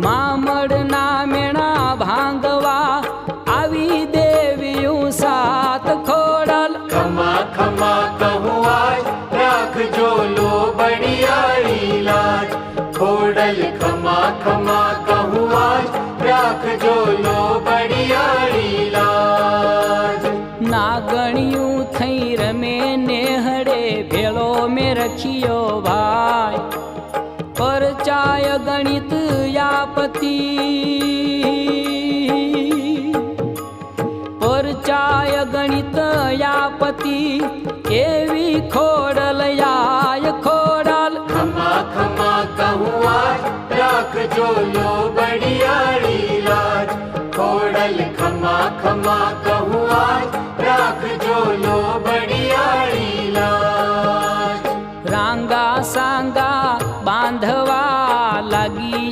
મામડના મેણા ભાંગવા આવી દેવીયું સાત ખોડલ ખમા ખમા કહું આજ રાખજો લો બડિયાળી લાજ ખોડલ ખમા ખમા કહું આજ રાખજો લો બડિયાળી લાજ નાગણિયું થઈ રમે નેહડે ભેળો મેં રખિયો ભાઈ પરચાય ગણિત યાપતિ પરચાય ગણિત યાપતિ એવી ખોડલ યાય ખોડલ ખમા ખમા કહું આજ રાખજો લો બડિયાળી લાજ ખોડલ ખમા ખમા કહું આજ રાખજો લો બડિયાળી લાજ રાંગા સાંગ